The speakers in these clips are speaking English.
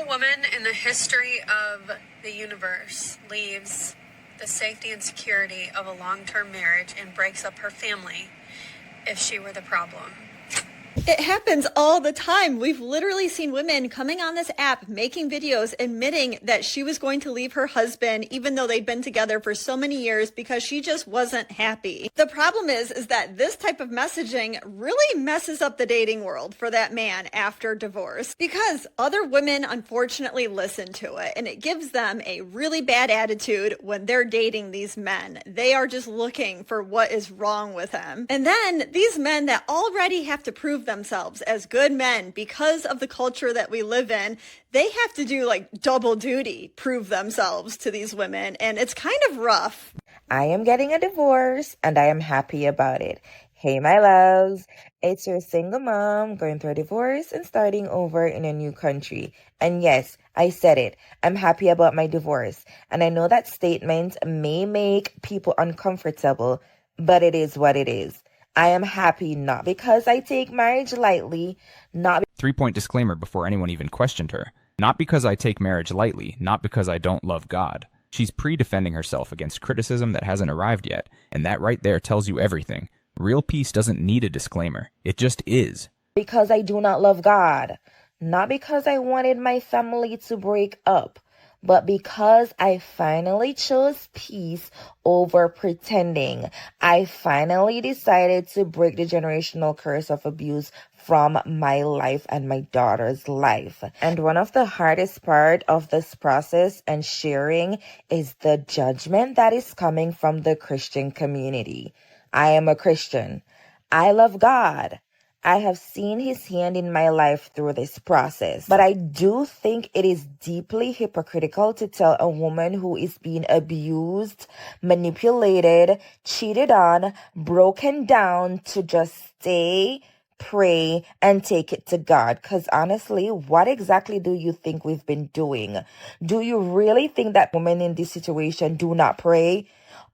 single woman in the history of the universe leaves the safety and security of a long-term marriage and breaks up her family if she were the problem? It happens all the time. We've literally seen women coming on this app, making videos, admitting that she was going to leave her husband, even though they'd been together for so many years, because she just wasn't happy. The problem is that this type of messaging really messes up the dating world for that man after divorce, because other women unfortunately listen to it, and it gives them a really bad attitude when they're dating these men. They are just looking for what is wrong with them. And then these men that already have to prove themselves as good men because of the culture that we live in, they have to do like double duty, prove themselves to these women, and it's kind of rough. I am getting a divorce and I am happy about it. Hey, my loves, it's your single mom going through a divorce and starting over in a new country. And yes, I said it. I'm happy about my divorce. And I know that statement may make people uncomfortable, but it is what it is. I am happy not because I take marriage lightly, not... 3-point disclaimer before anyone even questioned her. Not because I take marriage lightly, not because I don't love God. She's pre-defending herself against criticism that hasn't arrived yet, and that right there tells you everything. Real peace doesn't need a disclaimer. It just is. Because I do not love God. Not because I wanted my family to break up, but because I finally chose peace over pretending. I finally decided to break the generational curse of abuse from my life and my daughter's life. And one of the hardest part of this process and sharing is the judgment that is coming from the Christian community. I am a Christian. I love God. I have seen his hand in my life through this process, but I do think it is deeply hypocritical to tell a woman who is being abused, manipulated, cheated on, broken down to just stay, pray, and take it to God. Because honestly, what exactly do you think we've been doing? Do you really think that women in this situation do not pray?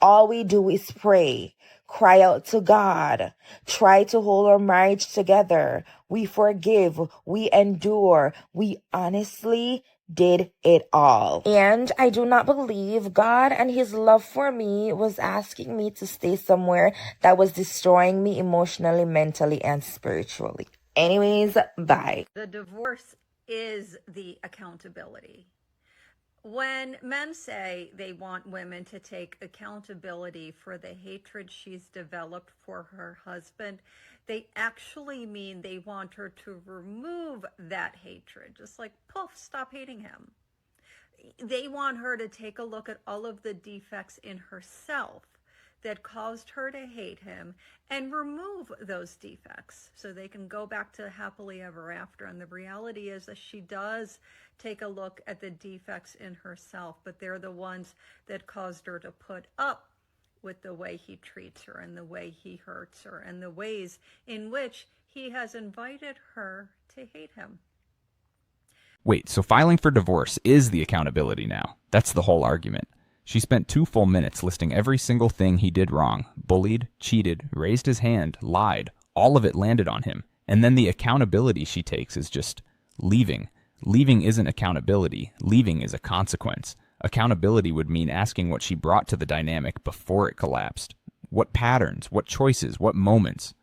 All we do is pray. Cry out to God. Try to hold our marriage together. We forgive. We endure. We honestly did it all. And I do not believe God and his love for me was asking me to stay somewhere that was destroying me emotionally, mentally, and spiritually. Anyways, bye. The divorce is the accountability. When men say they want women to take accountability for the hatred she's developed for her husband, they actually mean they want her to remove that hatred. Just like, poof, stop hating him. They want her to take a look at all of the defects in herself that caused her to hate him and remove those defects so they can go back to happily ever after. And the reality is that she does take a look at the defects in herself, but they're the ones that caused her to put up with the way he treats her and the way he hurts her and the ways in which he has invited her to hate him. Wait, so filing for divorce is the accountability now? That's the whole argument. She spent 2 full minutes listing every single thing he did wrong. Bullied, cheated, raised his hand, lied. All of it landed on him. And then the accountability she takes is just leaving. Leaving isn't accountability. Leaving is a consequence. Accountability would mean asking what she brought to the dynamic before it collapsed. What patterns, what choices, what moments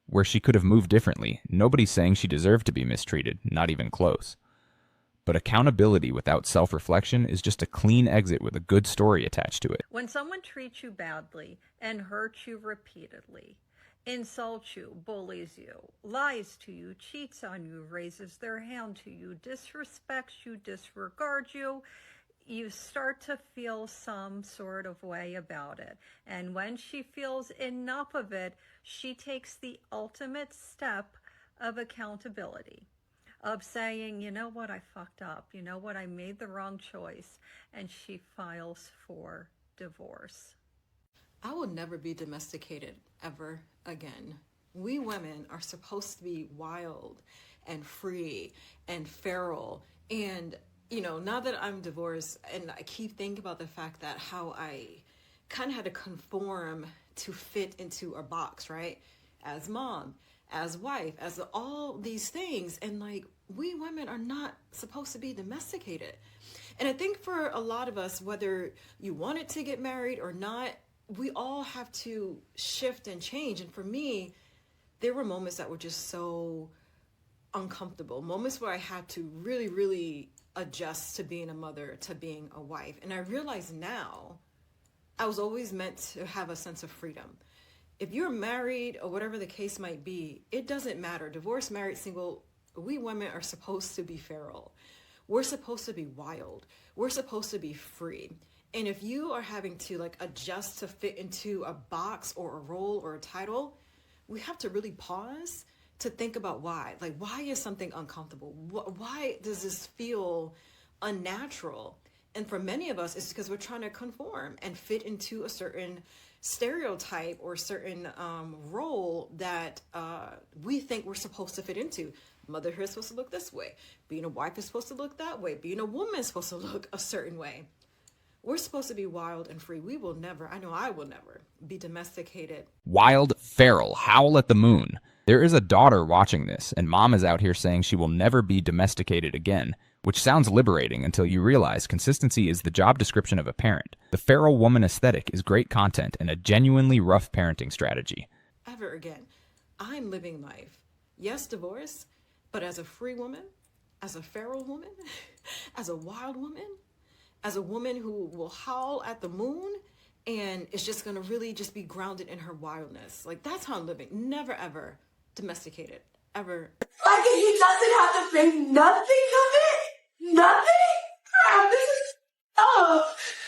where she could have moved differently. Nobody's saying she deserved to be mistreated, not even close. But accountability without self-reflection is just a clean exit with a good story attached to it. When someone treats you badly and hurts you repeatedly, insults you, bullies you, lies to you, cheats on you, raises their hand to you, disrespects you, disregards you, you start to feel some sort of way about it. And when she feels enough of it, she takes the ultimate step of accountability, of saying, you know what, I fucked up. You know what, I made the wrong choice. And she files for divorce. I will never be domesticated ever again. We women are supposed to be wild and free and feral. And, you know, now that I'm divorced, and I keep thinking about the fact that how I kind of had to conform to fit into a box, right? As mom, as wife, as all these things. And like, we women are not supposed to be domesticated. And I think for a lot of us, whether you wanted to get married or not, we all have to shift and change. And for me, there were moments that were just so uncomfortable, moments where I had to really, really adjust to being a mother, to being a wife. And I realize now I was always meant to have a sense of freedom. If you're married or whatever the case might be, it doesn't matter. Divorced, married, single, we women are supposed to be feral. We're supposed to be wild. We're supposed to be free. And if you are having to adjust to fit into a box or a role or a title, we have to really pause to think about why. Why is something uncomfortable? Why does this feel unnatural? And for many of us, it's because we're trying to conform and fit into a certain stereotype or certain role that we think we're supposed to fit into. Motherhood is supposed to look this way. Being a wife is supposed to look that way. Being a woman is supposed to look a certain way. We're supposed to be wild and free. We will never, I know I will never, be domesticated. Wild, feral, howl at the moon. There is a daughter watching this, and mom is out here saying she will never be domesticated again, which sounds liberating until you realize consistency is the job description of a parent. The feral woman aesthetic is great content and a genuinely rough parenting strategy. Ever again, I'm living life. Yes, divorce, but as a free woman, as a feral woman, as a wild woman, as a woman who will howl at the moon and is just going to really just be grounded in her wildness. That's how I'm living. Never, ever domesticated. Ever. He doesn't have to think nothing of it? Nothing? Crap, this is tough.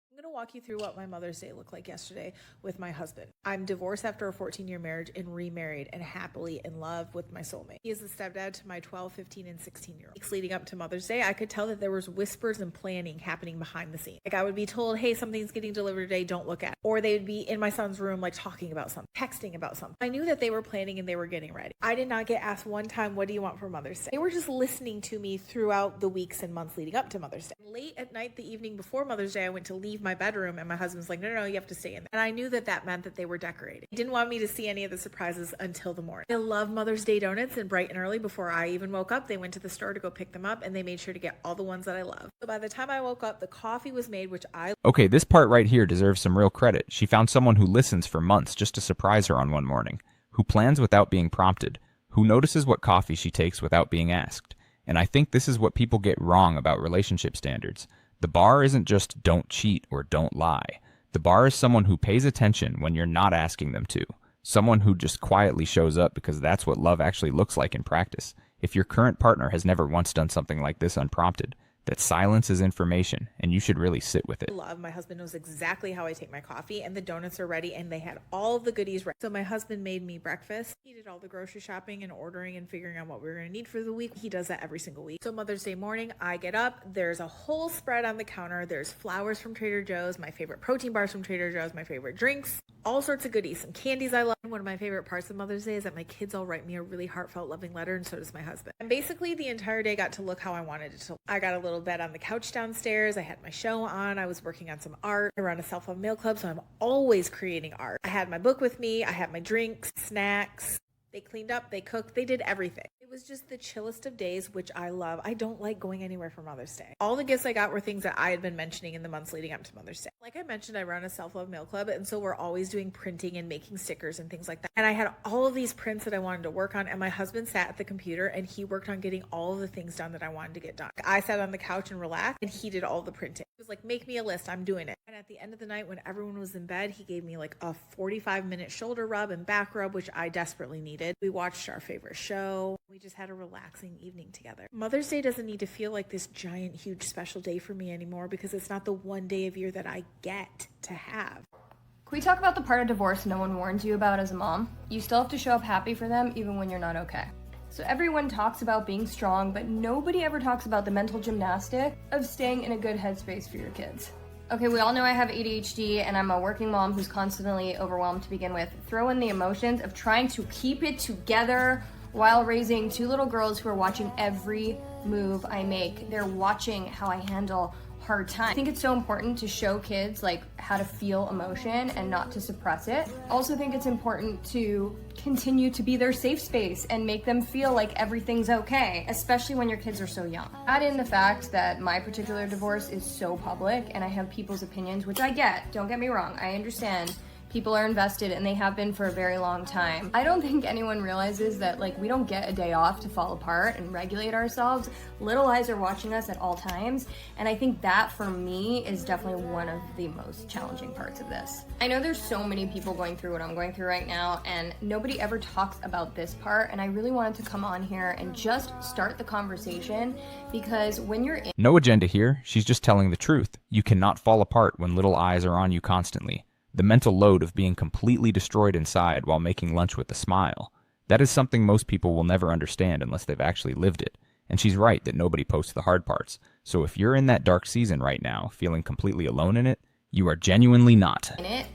I'm going to walk you through what my Mother's Day looked like yesterday with my husband. I'm divorced after a 14-year marriage and remarried and happily in love with my soulmate. He is the stepdad to my 12, 15, and 16-year-old. Weeks leading up to Mother's Day, I could tell that there was whispers and planning happening behind the scenes. I would be told, hey, something's getting delivered today, don't look at it. Or they would be in my son's room talking about something, texting about something. I knew that they were planning and they were getting ready. I did not get asked one time, what do you want for Mother's Day? They were just listening to me throughout the weeks and months leading up to Mother's Day. Late at night, the evening before Mother's Day, I went to leave my bedroom and my husband's like, no, you have to stay in there. And I knew that that meant that they were decorating. He didn't want me to see any of the surprises until the morning. I love Mother's Day donuts, and bright and early before I even woke up, they went to the store to go pick them up and they made sure to get all the ones that I love. So by the time I woke up, the coffee was made, which I... Okay, this part right here deserves some real credit. She found someone who listens for months just to surprise her on one morning, who plans without being prompted, who notices what coffee she takes without being asked. And I think this is what people get wrong about relationship standards. The bar isn't just don't cheat or don't lie. The bar is someone who pays attention when you're not asking them to. Someone who just quietly shows up because that's what love actually looks like in practice. If your current partner has never once done something like this unprompted, that silence is information, and you should really sit with it. Love. My husband knows exactly how I take my coffee, and the donuts are ready, and they had all of the goodies ready. So my husband made me breakfast. He did all the grocery shopping and ordering and figuring out what we were going to need for the week. He does that every single week. So Mother's Day morning, I get up. There's a whole spread on the counter. There's flowers from Trader Joe's, my favorite protein bars from Trader Joe's, my favorite drinks, all sorts of goodies, some candies I love. One of my favorite parts of Mother's Day is that my kids all write me a really heartfelt, loving letter, and so does my husband. And basically the entire day got to look how I wanted it to. I got a little bed on the couch downstairs. I had my show on. I was working on some art. I run a self-love mail club, so I'm always creating art. I had my book with me. I had my drinks, snacks. They cleaned up, they cooked, they did everything. It was just the chillest of days, which I love. I don't like going anywhere for Mother's Day. All the gifts I got were things that I had been mentioning in the months leading up to Mother's Day. Like I mentioned, I run a self-love mail club, and so we're always doing printing and making stickers and things like that. And I had all of these prints that I wanted to work on, and my husband sat at the computer and he worked on getting all of the things done that I wanted to get done. I sat on the couch and relaxed, and he did all the printing. He was like, make me a list, I'm doing it. And at the end of the night, when everyone was in bed, he gave me like a 45-minute shoulder rub and back rub, which I desperately needed. We watched our favorite show. We just had a relaxing evening together. Mother's Day doesn't need to feel like this giant, huge, special day for me anymore, because it's not the one day of year that I get to have. Can we talk about the part of divorce no one warns you about as a mom? You still have to show up happy for them even when you're not okay. So everyone talks about being strong, but nobody ever talks about the mental gymnastic of staying in a good headspace for your kids. Okay, we all know I have ADHD and I'm a working mom who's constantly overwhelmed to begin with. Throw in the emotions of trying to keep it together while raising two little girls who are watching every move I make. They're watching how I handle hard time. I think it's so important to show kids like how to feel emotion and not to suppress it. Also think it's important to continue to be their safe space and make them feel like everything's okay, especially when your kids are so young. Add in the fact that my particular divorce is so public and I have people's opinions, which I get, don't get me wrong, I understand. People are invested and they have been for a very long time. I don't think anyone realizes that like we don't get a day off to fall apart and regulate ourselves. Little eyes are watching us at all times. And I think that for me is definitely one of the most challenging parts of this. I know there's so many people going through what I'm going through right now and nobody ever talks about this part. And I really wanted to come on here and just start the conversation because when you're in— No agenda here. She's just telling the truth. You cannot fall apart when little eyes are on you constantly. The mental load of being completely destroyed inside while making lunch with a smile. That is something most people will never understand unless they've actually lived it. And she's right that nobody posts the hard parts. So if you're in that dark season right now, feeling completely alone in it, you are genuinely not. In it,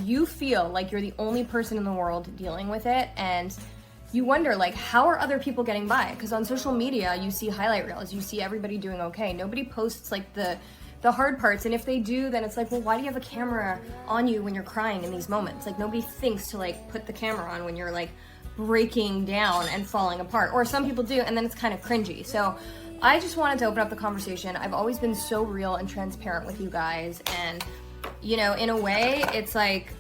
you feel like you're the only person in the world dealing with it, and you wonder, like, how are other people getting by? Because on social media, you see highlight reels, you see everybody doing okay. Nobody posts, like, the hard parts, and if they do, then it's like, well, why do you have a camera on you when you're crying in these moments? Like, nobody thinks to, like, put the camera on when you're, like, breaking down and falling apart. Or some people do, and then it's kind of cringy. So I just wanted to open up the conversation. I've always been so real and transparent with you guys, and, you know, in a way, it's like,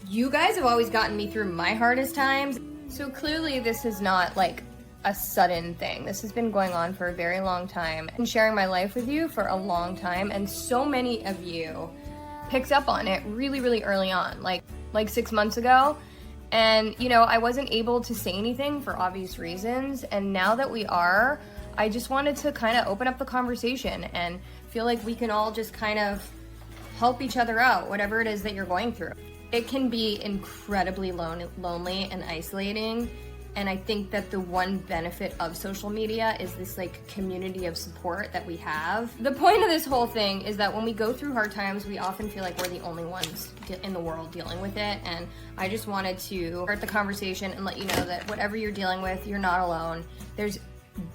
you guys have always gotten me through my hardest times. So clearly this is not, like, a sudden thing. This has been going on for a very long time and sharing my life with you for a long time, and so many of you picked up on it really, really early on, like 6 months ago. And, you know, I wasn't able to say anything for obvious reasons, and now that we are, I just wanted to kind of open up the conversation and feel like we can all just kind of help each other out, whatever it is that you're going through. It can be incredibly lonely and isolating. And I think that the one benefit of social media is this like community of support that we have. The point of this whole thing is that when we go through hard times, we often feel like we're the only ones in the world dealing with it. And I just wanted to start the conversation and let you know that whatever you're dealing with, you're not alone. There's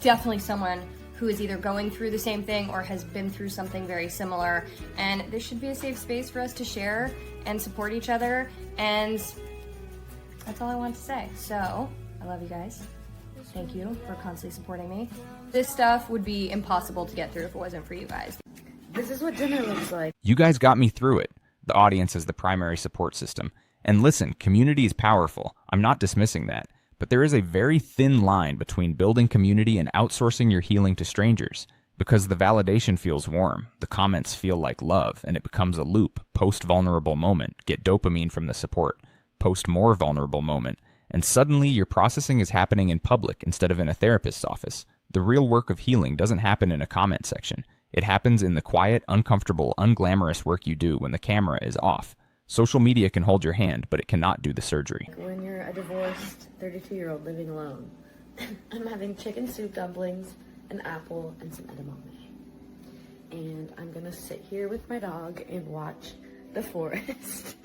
definitely someone who is either going through the same thing or has been through something very similar. And this should be a safe space for us to share and support each other. And that's all I want to say. So I love you guys. Thank you for constantly supporting me. This stuff would be impossible to get through if it wasn't for you guys. This is what dinner looks like. You guys got me through it. The audience is the primary support system. And listen, community is powerful. I'm not dismissing that. But there is a very thin line between building community and outsourcing your healing to strangers. Because the validation feels warm, the comments feel like love, and it becomes a loop. Post vulnerable moment, get dopamine from the support. Post more vulnerable moment. And suddenly your processing is happening in public instead of in a therapist's office. The real work of healing doesn't happen in a comment section. It happens in the quiet, uncomfortable, unglamorous work you do when the camera is off. Social media can hold your hand, but it cannot do the surgery. When you're a divorced 32-year-old living alone, I'm having chicken soup dumplings, an apple, and some edamame. And I'm gonna sit here with my dog and watch the forest.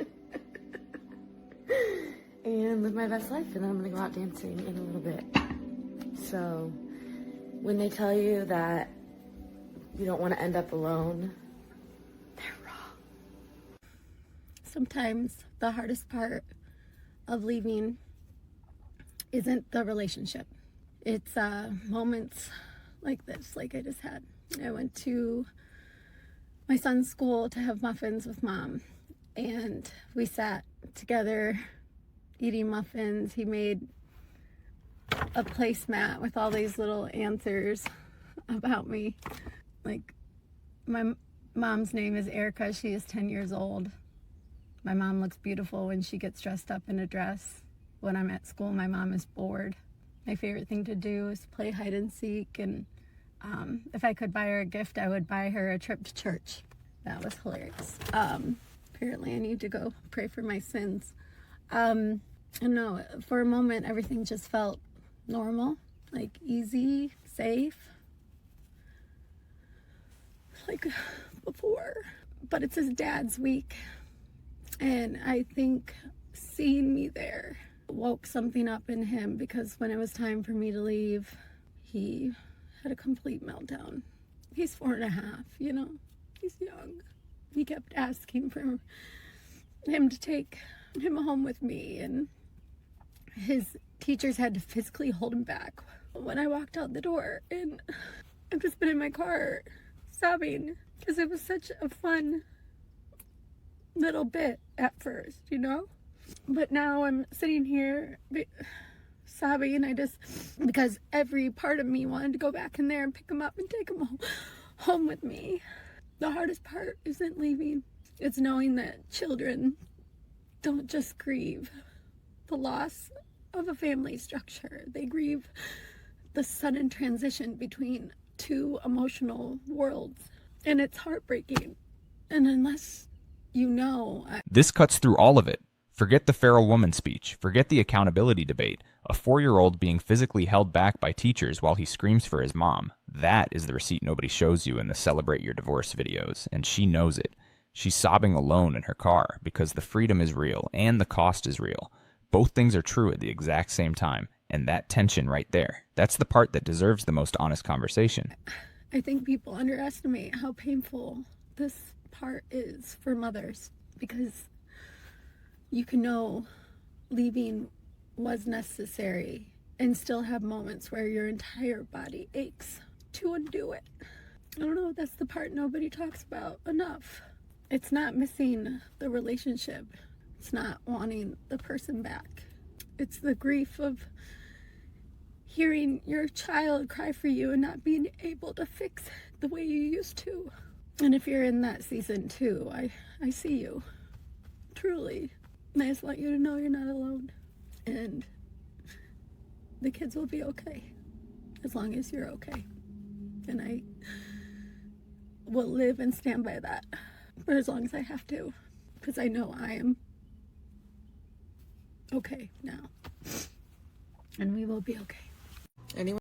And live my best life, and then I'm gonna go out dancing in a little bit. So when they tell you that you don't want to end up alone, they're wrong. Sometimes the hardest part of leaving isn't the relationship. It's moments like this, like I just had. I went to my son's school to have muffins with Mom, and we sat together eating muffins. He made a placemat with all these little answers about me. Like, my mom's name is Erica. She is 10 years old. My mom looks beautiful when she gets dressed up in a dress. When I'm at school, my mom is bored. My favorite thing to do is play hide and seek, and if I could buy her a gift, I would buy her a trip to church. That was hilarious. Apparently I need to go pray for my sins. No, for a moment, everything just felt normal, like easy, safe, like before. But it's his dad's week, and I think seeing me there woke something up in him, because when it was time for me to leave, he had a complete meltdown. He's 4.5, you know, he's young. He kept asking for him to take him home with me, and his teachers had to physically hold him back when I walked out the door. And I've just been in my car sobbing because it was such a fun little bit at first, you know? But now I'm sitting here sobbing, because every part of me wanted to go back in there and pick him up and take him home with me. The hardest part isn't leaving. It's knowing that children don't just grieve the loss of a family structure. They grieve the sudden transition between two emotional worlds. And it's heartbreaking. And unless you know... This cuts through all of it. Forget the feral woman speech. Forget the accountability debate. A 4-year-old being physically held back by teachers while he screams for his mom. That is the receipt nobody shows you in the Celebrate Your Divorce videos, and she knows it. She's sobbing alone in her car because the freedom is real and the cost is real. Both things are true at the exact same time, and that tension right there, that's the part that deserves the most honest conversation. I think people underestimate how painful this part is for mothers, because you can know leaving was necessary and still have moments where your entire body aches to undo it. I don't know, that's the part nobody talks about enough. It's not missing the relationship. It's not wanting the person back. It's the grief of hearing your child cry for you and not being able to fix it the way you used to. And if you're in that season too, I see you. Truly. And I just want you to know you're not alone. And the kids will be okay. As long as you're okay. And I will live and stand by that for as long as I have to. Because I know I am okay now. And we will be okay. Anyone?